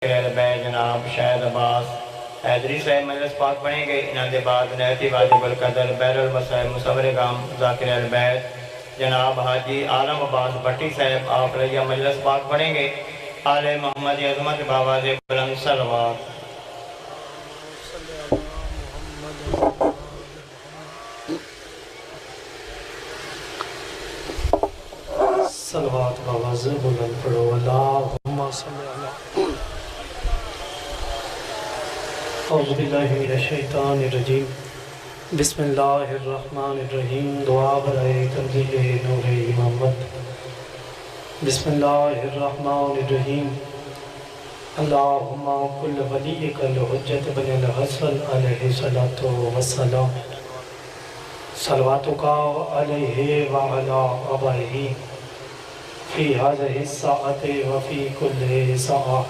اہل بیت جناب شاہد عباس حیدری صاحب مجلس پاک پڑھیں گے. انہاں دے بعد نہتی واجب القدر بہر المصائب مصور گام ذاکر اہل بیت جناب حاجی عالم عباس بھٹی صاحب آپ رضیہ مجلس پاک پڑھیں گے. آل محمد عظمت بابا دے بلند صلوات. صلوات بآواز بلند پڑھو. اللہم صلی اللہ. اعوذ باللہ من الشیطان الرجیم. بسم اللہ الرحمن الرحیم. دعا برائے تنزیل نور امامت. بسم اللہ الرحمن الرحیم. اللہم کل ولیک الحجت بن الحسن علیہ السلام. صلواتک علیہ وعلا آبائہ فی هذه الساعة وفی کل ساعة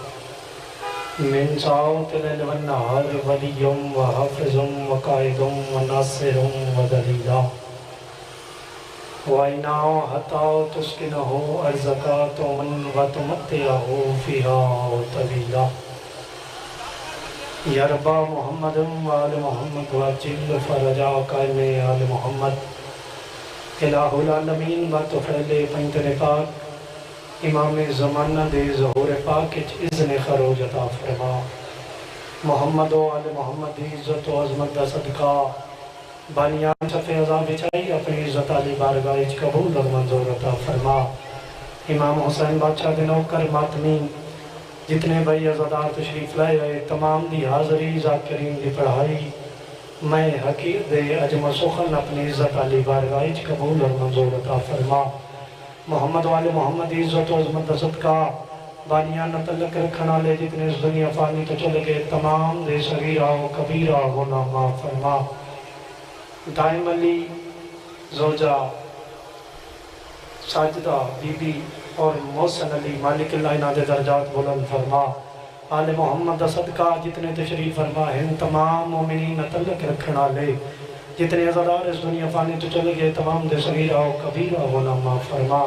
من ساعة الليل والنهار ولي وحافظ وقائد وناصر ودليل وإنا حتى تسكنه أرزك وتمتعه فيها طويلا. یا رب محمد وآل محمد واجل فرجاک آل محمد الہ العالمین وتفعل پنتنکات امام زمانہ دے ظہور پاک اذن خروج عطا فرما. محمد و آل محمد دی عزت و عظمت دا صدقہ بانیان صفحہ عذاب بچائی اپنی عزت علی بارگاہ قبول و منظور عطا فرما. امام حسین بادشاہ دے نوکر ماتمین جتنے بھائی عزادار تشریف لائے آئے تمام دی حاضری ذاکرین دی پڑھائی میں حقیر دے عجم و سخن اپنی عزت علی بارگاہ قبول و منظور عطا فرما. محمد والے محمد عزت و عظمت صدقہ بانیان تعلق رکھنا لے جتنے اس دنیا فانی تو چل گئے تمام دے صغیرہ و کبیرہ گناہ معاف فرما. دائم علی زوجہ ساجدہ بی بی اور محسن علی مالک اللہ انہاں دے درجات بلند فرما. آل محمد صدقہ جتنے تشریف فرما ہیں تمام مومنین تعلق رکھنا لے جتنے عزادار اس دنیا فانی تو چلے گئے تمام دے صغیرہ و کبیرہ گناہ معاف فرما.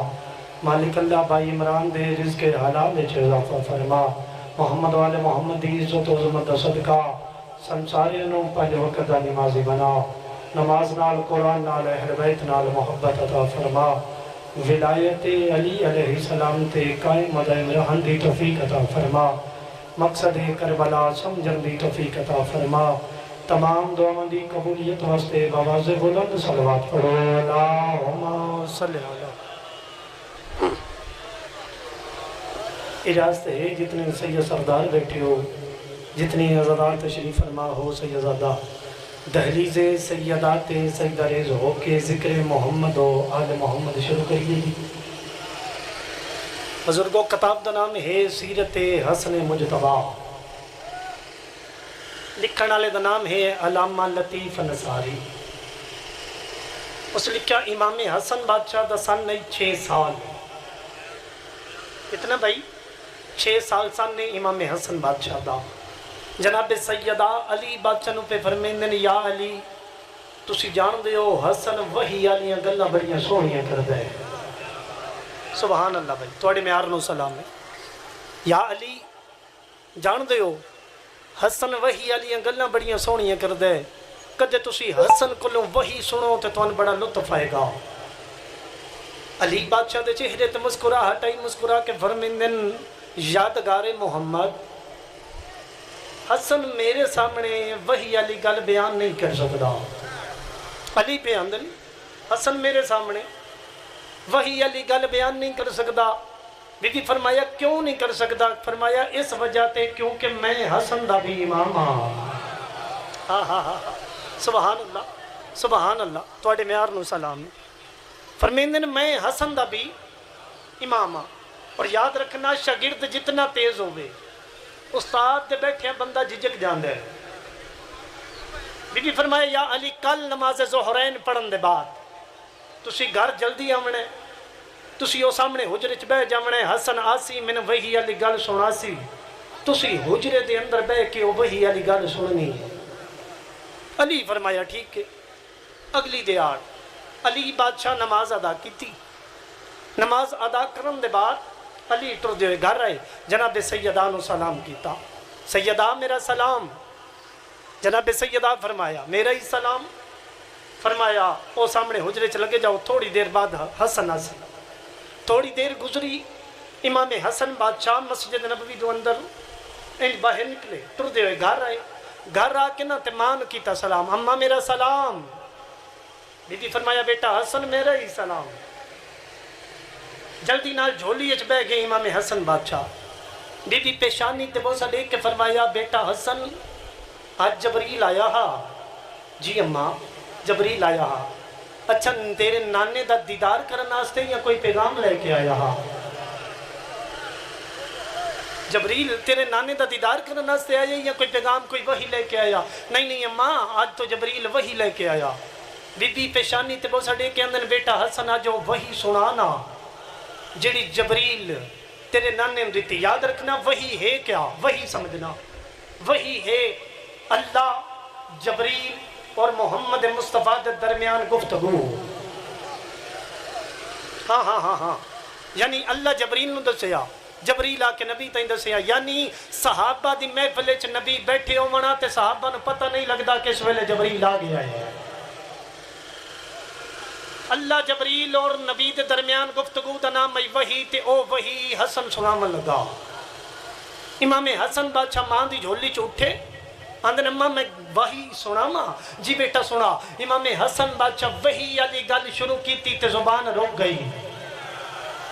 مالک اللہ بائی عمران دے رزق حلال چھ اضافہ فرما. محمد والے محمد دی عزت و عظمت صدقہ سنساریوں پانچ وقت دا نمازی بنا. نماز نال قرآن نال اہل بیت نال محبت عطا فرما. ولایت علی علیہ السلام تے قائم دائم رہن دی توفیق عطا فرما. مقصد کربلا سمجھن دی توفیق عطا فرما. تمام دعاوں دی قبولیت واسطے بآواز بلند صلوات پڑھو. اللہم صلی اللہ. اجازت ہے جتنے سید سردار بیٹھے ہو جتنے عزادار تشریف فرما ہو سیدزادہ دہلیز سیدات سیدہ ریز ہو کے ذکر محمد و آل محمد شروع کریے گی. بزرگوں کتاب دا نام ہے سیرت حسن مجتبہ. لکھن والے دا نام ہے علامہ لطیف نصاری. اس لکھا امام حسن بادشاہ دا سن نہیں 6 سال. کتنا بھائی 6 سال سن نے امام حسن بادشاہ دا. جناب سیدہ علی بادشاہ نو پہ فرمیندن یا علی تسی جان دے ہو حسن وہی آلیاں گلہ بڑیاں سونیاں کر دے. سبحان اللہ بھائی توڑے میں آرنو سلام ہے. یا علی جان دے ہو حسن وہی آلیاں گلہ بڑیاں سونیاں کر دے. کدے تسی حسن کلوں وہی سنو تے توان بڑا لطف آئے گا. علی بادشاہ دے چہرے تے مسکرا ہٹائی مسکرا کے فرمیندن یادگار محمد حسن میرے سامنے وہی علی گل بیان نہیں کر سکتا. علی پہ اندر حسن میرے سامنے وہی علی گل بیان نہیں کر سکتا. بی بی فرمایا کیوں نہیں کر سکتا؟ فرمایا اس وجہ تے کیونکہ میں حسن دا بھی امام ہاں. سبحان اللہ سبحان اللہ توڑے میار نو سلام. فرمیندن میں حسن دا بھی امام ہاں. اور یاد رکھنا شاگرد جتنا تیز ہوئے استاد دے بیٹھے بندہ جھجک جاندے. بی بی فرمایا یا علی کل نماز ظہرین پڑھن دے بعد تسی گھر جلدی آمنے تسی او سامنے حجرے چ بہ جامنے. حسن آسی من وہی علی گل سنا سی تسی حجرے دے اندر بہ کے او وہی علی گل سننی. علی فرمایا ٹھیک ہے. اگلی دیار علی بادشاہ نماز ادا کی تھی. نماز ادا کرن دے بعد علی ٹردے ہوئے گھر آئے، جناب سیدہ نو سلام کیتا، سیدہ میرا سلام، جناب سیدہ فرمایا میرا ہی سلام، فرمایا او سامنے حجرے چ لگے جاؤ، تھوڑی دیر بعد حسن حسن، تھوڑی دیر گزری، امام حسن بادشاہ مسجد نبوی دو اندر ان باہر نکلے، ٹردے ہوئے گھر آئے، گھر آ کے نا تے مان کیتا سلام، اماں میرا سلام، بی بی فرمایا بیٹا حسن میرا ہی سلام، جلدی نال جھولی اچ بہ گئے امام حسن بادشاہ، بی بی پیشانی تے بوسہ لے کے فرمایا بیٹا حسن آج جبریل آیا ہا، جی اماں جبریل آیا ہا، اچھا تیرے نانے دا دیدار کرنا واسطے یا کوئی پیغام لے کے آیا ہا؟ جبریل تیرے نانے دا دیدار کرنا واسطے آیا یا کوئی پیغام کوئی وحی لے کے آیا؟ نہیں نہیں اماں آج تو جبریل وحی لے کے آیا، بی بی پیشانی تے بوسہ لے کے اندر بیٹا حسن آج وحی سنانا جڑی جبریل تیرے نانے نے دیتی، یاد رکھنا وحی ہے کیا؟ وحی سمجھنا، وحی ہے اللہ جبریل اور محمد مصطفیٰ دے درمیان گفتگو، ہاں ہاں ہاں ہاں، یعنی اللہ جبریل نو دسیا، جبریل آ کے نبی تائیں دسیا، یعنی صحابہ دی محفل وچ نبی بیٹھے ہونا تے صحابہ نو پتہ نہیں لگدا کہ اس ویلے جبریل آ گیا ہے، اللہ جبریل اور نبی دے درمیان گفتگو دا نام ہے وحی، تے او وحی حسن سنامن لگا، امام حسن بادشاہ ماں دی جھولی چ اٹھے، آندن اماں میں وحی سنا ماں، جی بیٹا سنا، امام حسن بادشاہ وحی علی گل شروع کی تھی تے زبان روک گئی،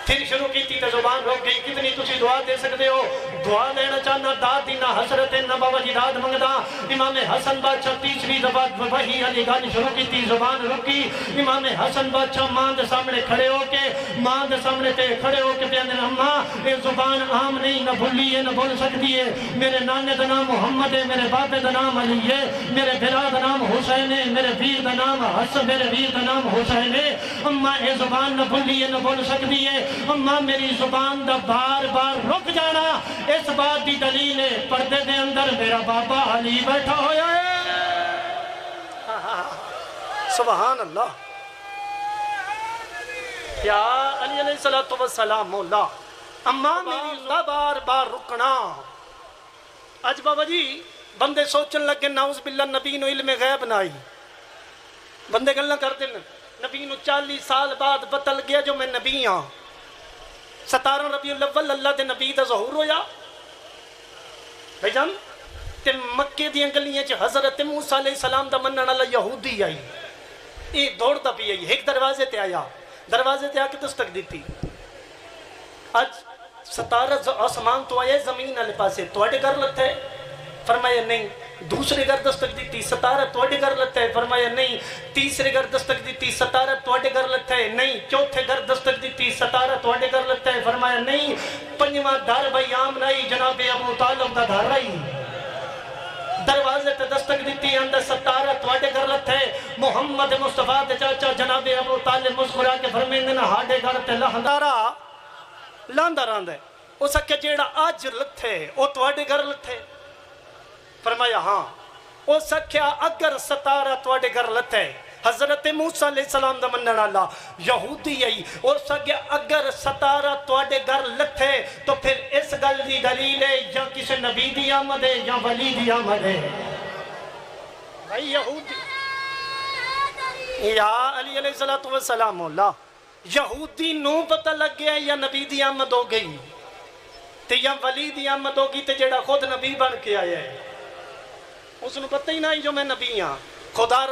پھر شروع کی تھی تے زبان روک گئی، کتنی تسی دعا دے سکتے ہو، دعا لینا چاہنا داد دینا حسرت نہ بابا جی داد منگدا، امام حسن بادشاہ تیسری دفعہ وحی علی گل شروع کی تھی زبان روکی، امام حسن بادشاہ ماں دے سامنے کھڑے ہو کے، ماں دے سامنے تے کھڑے ہو کے پیاندے اماں یہ زبان عام نہیں، نہ بھولی ہے نہ بول سکتی ہے، میرے نانے دا نام محمد ہے، میرے باپے دا نام علی ہے، میرے بھرا دا نام حسین ہے، میرے ویر دا نام حسن، میرے ویر دا نام حسین ہے، اماں یہ زبان نہ بھولی ہے نہ بول سکتی ہے، اماں میری زبان دا بار بار رک جانا اس بات دی دلیل ہے پردے دے اندر میرا بابا علی بیٹھا ہویا ہے، سبحان اللہ، یا علی علیہ السلام مولا، اماں میری دا بار بار رکنا، آج بابا جی بندے سوچن لگے نعوذ باللہ نبی نو علم غیب نہ آئی، بندے گلنا کر دیں نبی نو 40 سال بعد پتہ لگ گیا جو میں نبی ہاں، 17 ربیع الاول اللہ دے نبی دا ظہور ہویا، بھائی جان تے مکے دیاں گلیاں چ حضرت موسیٰ علیہ السلام دا منن والا یہودی آئی، یہ دوڑتا پی آئی، ایک دروازے تے آیا، دروازے تے آ کے دستک دیتی، آج 17 آسمان تو آئے زمین والے پاسے تواڈے گھر لگتا ہے؟ فرمایا نہیں، دوسرے گھر دستک دیتی 17 تواڈے گھر لگتا ہے؟ فرمایا نہیں، تیسرے گھر دستک دیتی 17 تواڈے گھر لگتا ہے؟ نہیں، چوتھے گھر دستک دیتی 17 تواڈے گھر لگتا ہے؟ فرمایا نہیں، پنجواں گھر بھائی عام نہیں، جناب ابو طالب دا گھر آئی، دروازے تے دستک دیتی اندر 17 تواڈے گھر لگتا ہے، محمد مصطفیٰ دے چاچا جناب ابو طالب مسکرا کے فرمیندے نا ہاڈے گھر تے لاندا رہندا ہے، اس اکھے جیڑا آج لتھے او تواڈے گھر لتھے؟ فرمایا ہاں، او سکھیا اگر 17 تواڈے گھر لتے حضرت موسیٰ علیہ السلام دا منن والا یہودی آئی، او سکھیا اگر 17 تواڈے گھر لتے تو پھر اس گل دی دلیل ہے یا کسی نبی دی آمد ہے یا ولی دی آمد ہے، بھائی یہودی یا علی علیہ السلام مولا، یہودی نو پتہ لگ گیا یا نبی دی آمد ہو گئی تے یا ولی دی آمد ہوگی تے جیڑا خود نبی بن کے آیا ہے اس نے پتہ ہی نہیں جو میں نبی ہاں، خدا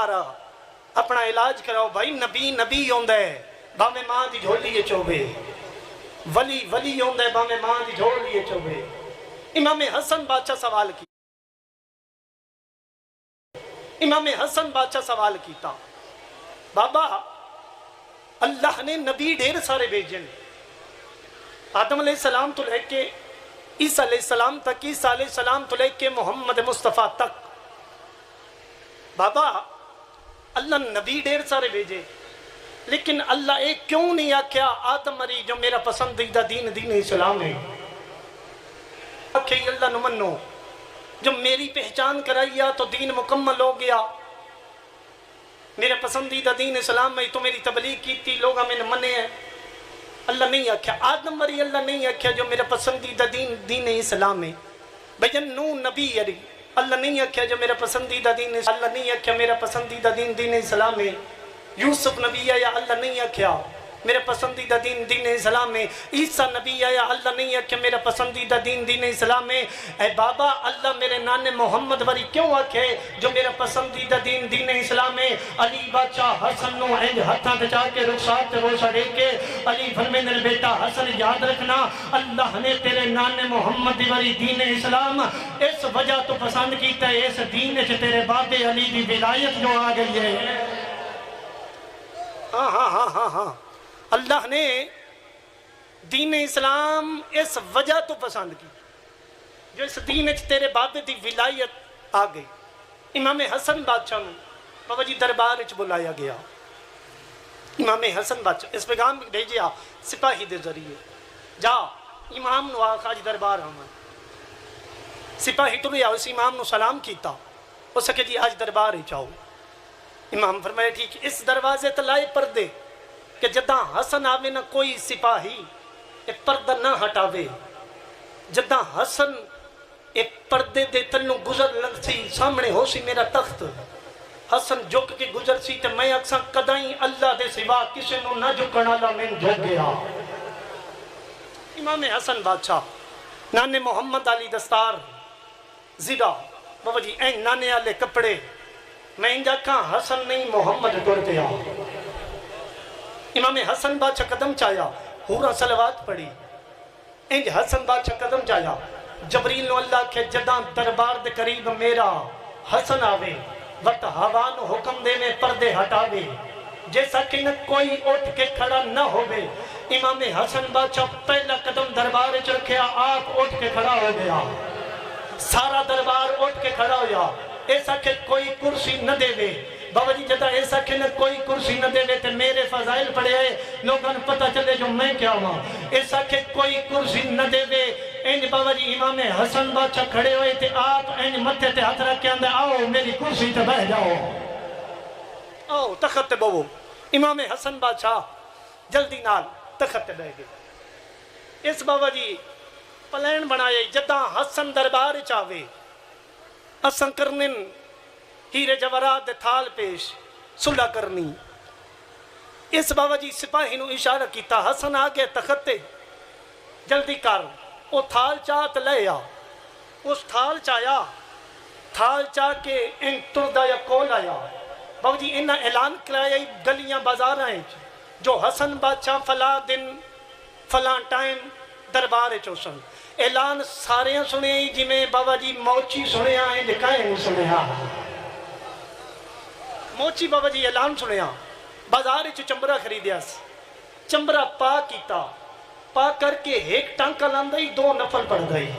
را اپنا علاج کراؤ بھائی، نبی ہوندہ ہے باویں ماں دی جھولی چوبے، ولی ہوندہ ہے باویں ماں دی جھولی چوبے، امام حسن بادشاہ سوال کیتا، بابا اللہ نے نبی ڈھیر سارے بھیجن، آدم علیہ السلام تو لے کے عیسیٰ علیہ السلام تک، عیسیٰ علیہ السلام تو لے کے محمد مصطفیٰ تک، بابا اللہ نبی ڈھیر سارے بھیجے لیکن اللہ ایک کیوں نہیں آکھیا آدم مری جو میرا پسندیدہ دین اسلام ہے، آکھے اللہ نو منو جو میری پہچان کرائیا تو دین مکمل ہو گیا، میرا پسندیدہ دین اسلام میں تو میری تبلیغ کی تھی لوگ ہمیں منے ہیں، اللہ نہیں آکھیا، آدم وری اللہ نہیں آکھیا جو میرا پسندیدہ دین دین اسلام ہے. بھجن نو نبی یری اللہ نہیں آکھیا جو میرا پسندیدہ دین، اللہ نہیں آکھیا میرا پسندیدہ دین دین اسلام ہے. یوسف نبی آیا اللہ نہیں آکھیا میرا پسندیدہ دین دین اسلام ہے. عیسیٰ نبی آیا اللہ نہیں آکھیا میرا پسندیدہ دین دین اسلام ہے. اے بابا اللہ میرے نانے محمد وری کیوں آکھے جو میرا پسندیدہ دین دین اسلام ہے. علی بادشاہ حسن نو انج ہتھاں تے چا کے رخسار تے روشا دے کے علی فرمیندے بیٹا حسن یاد رکھنا اللہ نے تیرے نانے محمد وری دین اسلام اس وجہ تو پسند کیتا ہے اس دین وچ تیرے بابے علی دی ولایت جو آ گئی ہے. ہاں ہاں ہاں ہاں ہاں اللہ نے دین اسلام اس وجہ تو پسند کی جو اس دین وچ تیرے بابے دی ولایت آ گئی. امام حسن بادشاہ نو بابا جی دربار وچ بلایا گیا. امام حسن بادشاہ اس پیغام بھیجیا سپاہی دے ذریعے جا امام نو آکھ اج دربار آون. سپاہی ٹریا اس امام نو سلام کیتا اس کہ جی اج دربار وچ آؤ. امام فرمایا ٹھیک اس دروازے تے لائے پردے کہ جداں حسن آوے نہ کوئی سپاہی اے پردہ نہ ہٹاوے. جداں حسن اے پردے دے تلوں گزر لگ سی سامنے ہو سی میرا تخت حسن جھک کے گزر سی تے میں اکساں کدائیں اللہ دے سوا کسے نو نہ جھکن والا میں جھک گیا. امام حسن بادشاہ نانے محمد علی دستار زیرہ بابا جی این نانے والے کپڑے میں انجا کہاں حسن نہیں محمد ٹر پیا. امام حسن بادشاہ قدم چایا ہورا صلوات پڑھی انج حسن بادشاہ قدم چایا جبریل نو اللہ کے جداں دربار دے قریب میرا حسن آوے وقت ہوا نو حکم دے میں پردے ہٹاوے جیسا کہ نہ کوئی اٹھ کے کھڑا نہ ہوئے. امام حسن بادشاہ پہلا قدم دربار وچ رکھیا آپ اٹھ کے کھڑا ہو گیا. سارا دربار اٹھ کے کھڑا ہویا. ایسا کہ کوئی کرسی نہ دے وے بابا جی جدا ایسا کہ نہ کوئی کرسی نہ دے وے تے میرے فضائل پڑے آئے لوگاں پتہ چلے جو میں کیا ہوں. ایسا کہ کوئی کرسی نہ دے وے انج بابا جی امام حسن بادشاہ کھڑے ہوئے تے آپ انج متھے تے ہاتھ رکھ کے اندے آؤ میری کرسی تے بیٹھ جاؤ آؤ تخت تے بہو. امام حسن بادشاہ جلدی نال تخت تے بیٹھ گئے. اس بابا جی پلان بنائے جداں حسن دربار چاوے اساں کرنن ہیرے جواہرات دے تھال پیش صلح کرنی. اس بابا جی سپاہی نو اشارہ کیتا حسن آگے تخت تے جلدی کر او تھال چاہت لے آ. اس تھال چایا تھال چاہ کے ان تردہ یا کول آیا. بابا جی انہا اعلان کرایا گلیاں بازاراں جو حسن بادشاہ فلاں دن فلاں ٹائم دربار چوسن. اعلان سارے سنے جی میں بابا جی موچی سنے آئیں لکھائیں سنے آئیں موچی بابا جی اعلان سنے آئیں بازار چمبرہ خریدیا چمبرہ پا کیتا پا کر کے ایک ٹانکہ لاندائی دو نفل پڑھ گئی.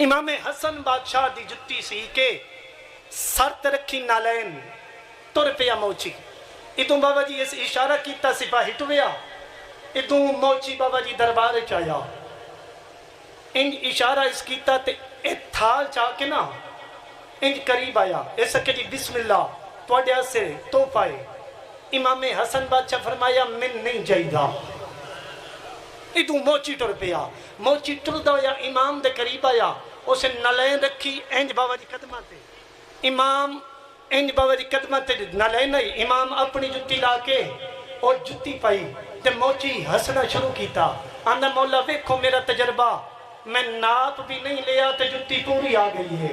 امام حسن بادشاہ دی جتی سی کے سر ترکھی نالین تر پیا موچی. ادھوں بابا جی اس اشارہ کیتا سپاہی ٹویا ادھوں موچی بابا جی دربار چایا انج اشارہ اس کیتا تے ایک تھال چاہ کے نا انج قریب آیا ایسا کہ جی بسم اللہ توڑیا سے تو پائے. امام حسن بادشاہ فرمایا من نہیں جائی دا. ادھوں موچی ٹر پیا موچی ٹر دا یا امام دے قریب آیا اسے نلین رکھی انج بابا جی قدمہ تے امام انج بابا جی قدمہ تے نلین نہیں امام اپنی جتی لا کے اور جتی پائی تے موچی ہسنا شروع کیتا. آندہ مولا ویکھو میرا تجربہ میں ناپ بھی نہیں لیا تے جتی پوری آ گئی ہے.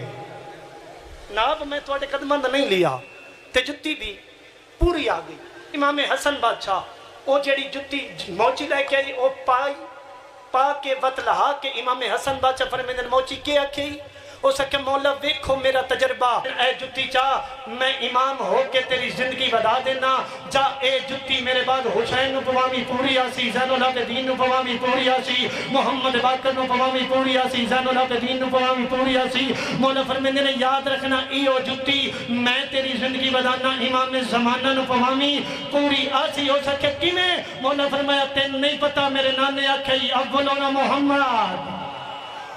ناپ میں توڑے قدمند نہیں لیا تے جتی بھی پوری آ گئی. امام حسن بادشاہ او جیڑی جتی موچی لے کے او پائی پا کے وط لہا کے امام حسن بادشاہ فرمیندن موچی کیا کھی او سکے مولا ویکھو میرا تجربہ اے جتی چاہ میں امام ہو کے تیری زندگی بدا دینا جا اے جتی میرے بعد حسین نو پوامی پوری آسی زین العابدین نو پوامی پوری آسی محمد باقر نو پوامی پوری آسی زین العابدین نو پوامی پوری آسی. مولا فرمیندے نے یاد رکھنا ایو جتی میں تیری زندگی بدانا امام زمانہ نو پوامی پوری آسی. ہو سکے کی میں مولا فرمایا تین نہیں پتا میرے نانے آکھے اولونا محمد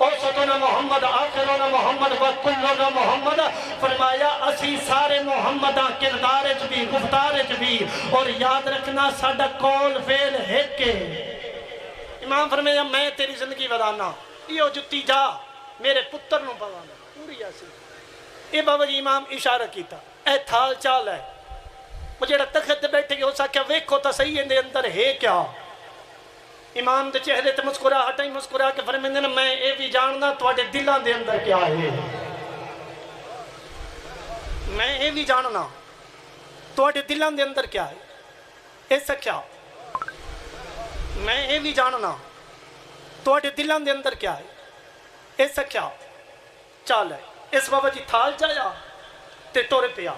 اوسطنا محمد آخرنا محمد و کلنا محمد. فرمایا اسی سارے محمد کردار چ بھی گفتار چ بھی. اور یاد رکھنا ساڈا قول فعل ایک ہے. امام فرمایا میں تیری زندگی ودانا یہ جتی جا میرے پتر نو پوانا پوری ایسی. یہ بابا جی امام اشارہ کیتا اے تھال چال ہے وہ جڑا تخت بیٹھے گئے اس آکھیا ویکھو تا صحیح اندے اندر ہے کیا. امام دے چہرے تے مسکراہٹ ہی مسکرا کے فرمیندے نے میں اے بھی جاننا تواڈے دلاں دے اندر کیا ہے. میں اے بھی جاننا تواڈے دلاں دے اندر کیا ہے. اے سکھیا میں اے بھی جاننا تواڈے دلاں دے اندر کیا ہے. اے سکھیا چال ہے. اس بابا جی تھال جایا تے ٹور پیا.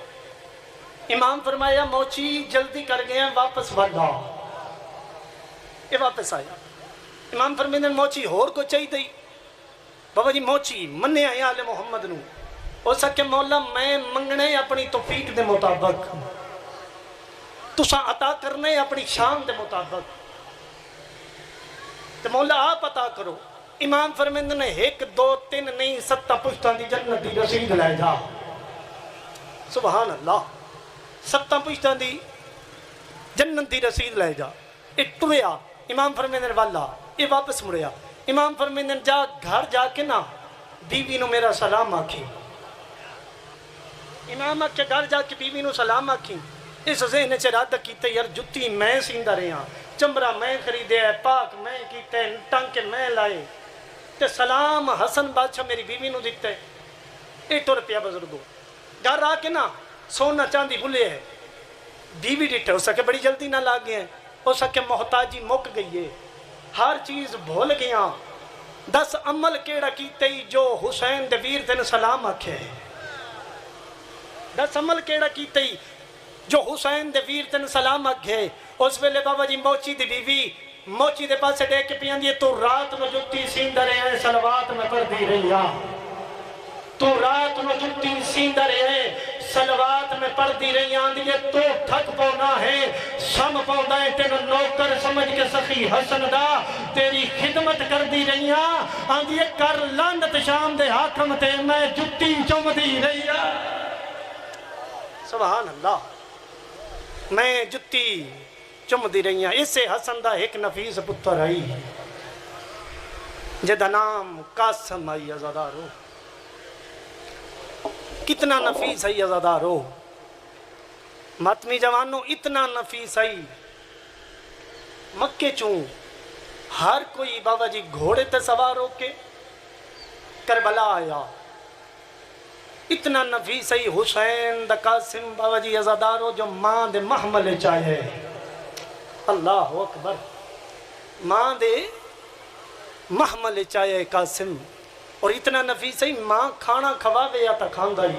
امام فرمایا موچی جلدی کر گئے ہیں واپس ودا. یہ واپس آیا. امام فرمیندے موچی ہور کو چاہی دئی. بابا جی موچی منے آئے آل محمد نو ہو سکے مولا میں منگنے اپنی توفیق دے مطابق تساں عطا کرنے اپنی شان دے مطابق تے مولا آپ عطا کرو. امام فرمیندے نے 1 2 3 نہیں 7 پشتاں دی جنت دی رسید لے جا. سبحان اللہ 7 پشتاں دی جنت دی رسید لے جا. یہ ٹریا. امام فرمیندے نے والا یہ واپس مڑیا. امام فرمیندے نے جا گھر جا کے نا بیوی نو میرا سلام آکھی. امام آکھے گھر جا کے بیوی نو سلام آکھی. اس ذہن چ ارادہ کیتے یار جتی میں سیندا رہا چمبرا میں خریدے پاک میں کیتے ٹانکے میں لائے تے سلام حسن بادشاہ میری بیوی نو دیتے. اے ٹر پیا بزرگو. گھر آ کے نا سونا چاندی بھولے ہے. بیوی ڈٹھے ہو سکے بڑی جلدی نہ لاگے ہیں ہو سکے محتاجی مک گئی ہے ہر چیز بھول گیا. 10 عمل کیڑا کیتے ہی جو حسین دے ویر تین سلام آکھے. 10 عمل کیڑا کیتے ہی جو حسین دے ویر تین سلام آکھے. اس ویلے بابا جی موچی دی بیوی موچی دے پاسے دیکھ کے پیاں دیئے تو رات میں جتی سیندہ رہے ہیں صلوات میں پڑھ دی رہی ہے. تو رات میں جتی سیندہ رہے ہیں صلوات میں پڑھ دی رہی ہیں. تو تھک پونا ہے سم پونا ہے تین نوکر سمجھ کے سخی حسن دا تیری خدمت کر دی رہی ہیں. آندھی کر لانت شام دے حاکم تے میں جتی چم دی رہی ہے. سبحان اللہ میں جتی چم دی رہی ہیں. اس سے حسن دا ایک نفیس پتر آئی جدہ نام قاسم آئی ازادارو. کتنا نفیس ہے ازادارو. ماتمی جوانوں اتنا نفیس ہے مکے چوں ہر کوئی بابا جی گھوڑے تے سوار ہو کے کربلا آیا. اتنا نفیس ہے حسین دا قاسم بابا جی ازادارو جو ماں دے محمل چاہے. اللہ اکبر. ماں دے محمل چاہے قاسم. اور اتنا نفیس ہے ماں کھانا کھواوے یا تا کھاندہ ہی.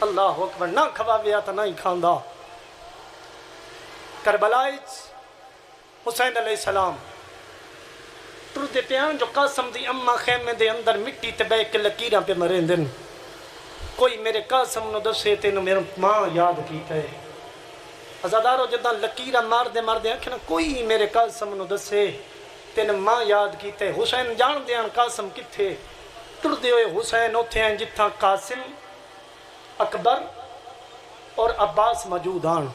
اللہ اکبر. نہ کھواوے یا تا نہ ہی کھاندہ. کربلائچ حسین علیہ السلام ٹر دے پیان جو قاسم دی اممہ خیمے دے اندر مٹی تے بے کے لکیراں پہ مرین دن. کوئی میرے قاسم نو دسے تینو میرے ماں یاد کیتا ہے. ازادارو جدہ لکیرہ مار دے آنکھنا کوئی میرے قاسم نو دسے تین ماں یاد کیتے. حسین جان دیان قاسم کتھے. ٹر دے ہوئے حسین اوتھے ہیں جتھا قاسم اکبر اور عباس موجود آن.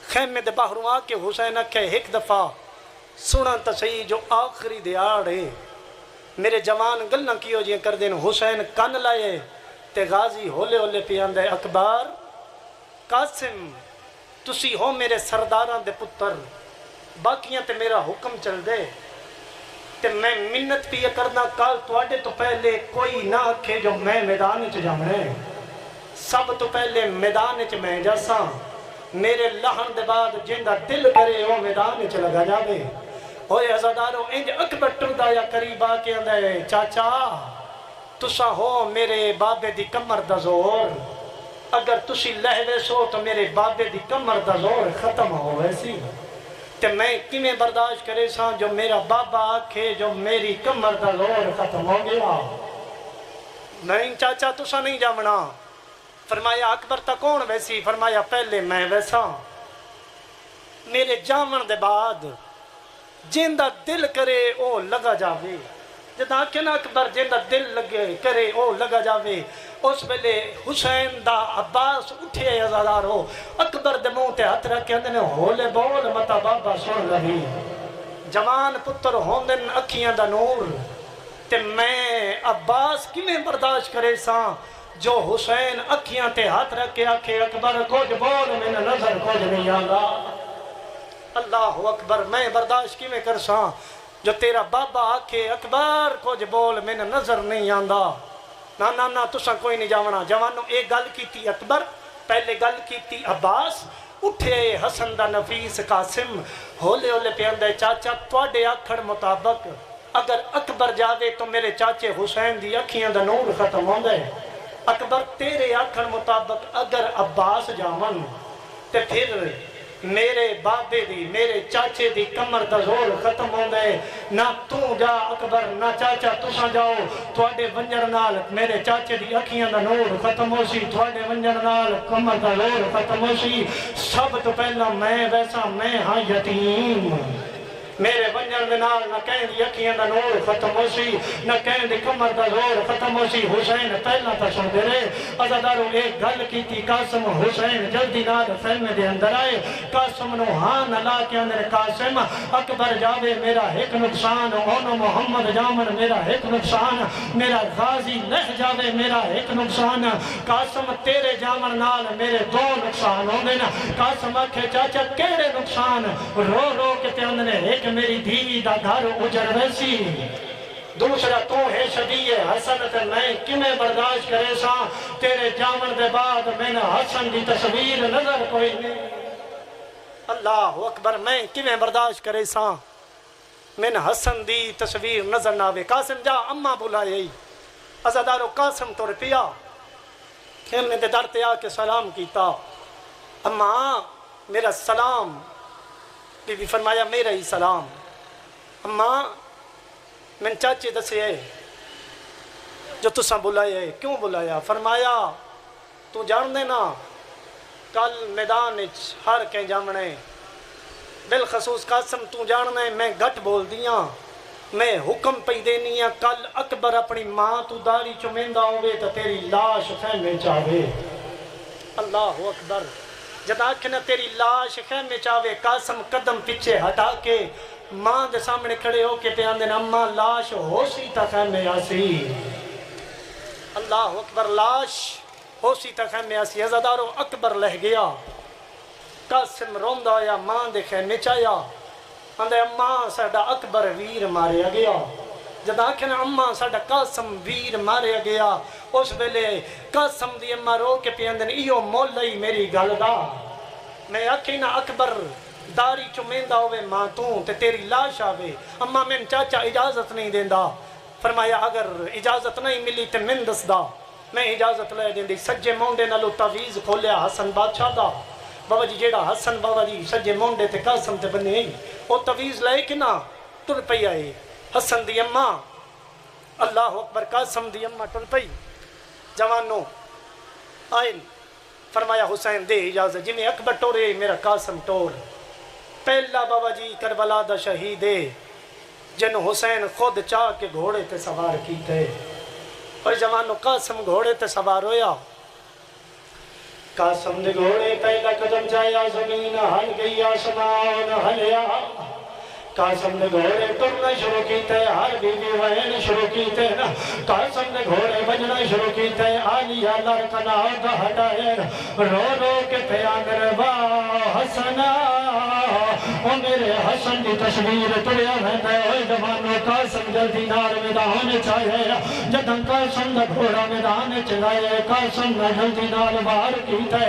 خیمے دے باہروں آ کے حسین اکھے ایک دفعہ سنا تا صحیح جو آخری دیار ہے میرے جوان گلنا کیو جی کر دین. حسین کن لائے تے غازی ہولے ہولے پیان دے اکبر قاسم تسی ہو میرے سرداران دے پتر باقیاں تے میرا حکم چل دے تے میں منت پیا کرنا کال تواڈے تو پہلے کوئی نہ آکھے جو میں میدان چ جامنے. سب تو پہلے میدان چ میں جاساں. میرے لہن دے بعد جندہ دل کرے وہ میدان چ لگا جاوے. ہوئے ازادارو انج اکبر ٹردہ یا قریب آکے اندھے چاچا تسا ہو میرے بابے دی کمر دا زور. اگر تسی لہوے سو تو میرے بابے دی کمر دا زور ختم ہو ویسی. تے میں کیویں برداشت کرے ساں جو میرا بابا آکھے جو میری کمر دا زور ختم ہو گیا. نہیں چاچا تسا نہیں جامنا. فرمایا اکبر تا کون ویسی. فرمایا پہلے میں ویسا. میرے جامن دے بعد جیندہ دل کرے او لگا جاوے. جدا کہ نا اکبر جندا دل لگے کرے او لگا جاوے اس ویلے حسین دا عباس اٹھے عزادار ہو اکبر دے منہ تے ہاتھ رکھ کے اندے ہولے بول متا بابا سن لگی جوان پتر ہوندن اکھیاں دا نور تے میں عباس کیویں برداشت کرے ساں جو حسین اکھیاں تے ہاتھ رکھ کے آکھے اکبر کچھ بول میں نظر کچھ نہیں آندا اللہ اکبر میں برداشت کیویں کر ساں جو تیرا بابا آکھے اکبر کچھ بول میں نظر نہیں آندا نا نا نا تساں کوئی نہیں جاونا جوانوں ایک گل کیتی اکبر پہلے گل کیتی عباس اٹھے حسن دا نفیس قاسم ہولے ہولے پیاندے چاچا تواڈے آکھڑ مطابق اگر اکبر جاوے تو میرے چاچے حسین دی اکھیاں دا نور ختم ہوندا ہے اکبر تیرے آکھڑ مطابق اگر عباس جاون تے پھر میرے بابے دی میرے چاچے دی کمر دا زور ختم ہوندا ہے نہ تو جا اکبر نہ چاچا تساں جاؤ تواڈے ونجر نال میرے چاچے دی اکھیاں دا نور ختم ہو سی تواڈے ونجر نال کمر دا زور ختم ہو سی سب تو پہلا میں ویسا میں ہاں یتیم میرے ونجر دے نال نہ کہیں دی اکھیاں دا نور ختم ہو سی نہ کہیں دی کمر دا زور ختم ہو سی حسین پہلا تا سن دے رہے عزادارو ایک گل کیتی قاسم حسین جلدی نال خیمے دے اندر آئے قاسم نو ہاں نلا کے اندر قاسم اکبر جاوے میرا ایک نقصان اونو محمد جامن میرا ایک نقصان میرا غازی لہ جاوے میرا ایک نقصان قاسم تیرے جامن نال میرے دو نقصان ہوندے نا قاسم آکھے چاچا کیڑے نقصان رو رو کے تے اندر ایک میری دھی دا گھر اجڑ ویسی دوسرا تو ہے شدیع حسن تے میں کمیں برداشت کرے سا تیرے جامن دے بعد میں نے حسن دی تصویر نظر کوئی نہیں اللہ اکبر میں کمیں برداشت کرے سا میں نے حسن دی تصویر نظر نہ آوے قاسم جا اماں بلائے عزادارو قاسم تو رپیا کھیلنے دے در تے آ کے سلام کیتا اماں میرا سلام بی بی فرمایا میرا ہی سلام اماں میں چاچے دسے جو تساں بلائے کیوں بلایا فرمایا تو جان دے نا کل میدان ہر کہیں جامنے بالخصوص قاسم تو جاننے میں گھٹ بول دیاں میں حکم پہ دینی ہے کل اکبر اپنی ماں تو داری چمیندہ ہوئے تو تیری لاش خیمے چاہے اللہ اکبر جب آکھنا تیری لاش خیمے چاہے قاسم قدم پیچھے ہٹا کے ماں دے سامنے کھڑے ہو کے پیان دے اماں لاش ہو سی تا خیمے آسی اللہ اکبر لاش ہو سی تا خیمے آسی عزادارو اکبر لہ گیا قاسم روندہ یا ماں دے خیمے چاہیا اندے اماں ساڑا اکبر ویر ماریا گیا جب آکھنا اماں ساڑا قاسم ویر ماریا گیا اس ویلے قاسم دی اماں رو کے پیاندن ایو مولائی میری گل دا میں آکھنا اکبر داری چمیندہ ہوئے ماں تے تیری لاش آوے اماں میں چاچا اجازت نہیں دیندہ فرمایا اگر اجازت نہیں ملی تے من دس دا میں اجازت لے دیندی سجے مونڈے نالو تعویز کھولیا حسن بادشاہ دا بابا جی جیڑا حسن بابا جی سجے مونڈے تے قاسم تے بنے ہی وہ تعویز لے کے نا ٹر پئی آئے حسن دی اماں اللہ اکبر قاسم دی اماں ٹر پئی جوانوں آئین فرمایا حسین دے اجازت جی میں اکبر ٹورے میرا قاسم ٹور پہلا بابا جی کربلا دا شہیدے جن حسین خود چاہ کے گھوڑے تے سوار کیتے اور جوانوں قاسم گھوڑے تے سوار ہویا قاسم دے گھوڑے پہلا قدم جایا زمین ہل گئی آسمان ہلیا قاسم نے گھوڑے ٹرنا شروع کیتے ہر بی بی وین شروع کیتے قاسم نے گھوڑے بجنا شروع کیتے آلیا لڑکنا دا ہٹائے رو رو کے پیاندر واہ حسنا او میرے حسن دی تصویر تڑیا رہتا ہے جوانوں قاسم جلدی نار میدان چاہے جدن قاسم دا گھوڑا میدان چلائے قاسم نے جلدی نار بار کیتے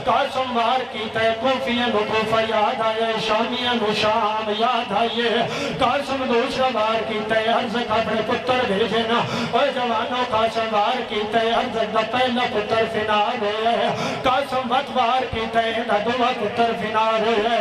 قاسم بار کیتے کوفیاں نو کوفہ یاد آئے شامیاں نو شام یاد آئے قاسم دوسرا بار کیتا ہے عرض اپنے پتر بھیجنا اور جوانوں قاسم بار کیتا ہے عرض دا پہلا پتر فنار ہوئے قاسم وقت بار کیتا ہے دا دعا پتر فنار ہوئے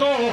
2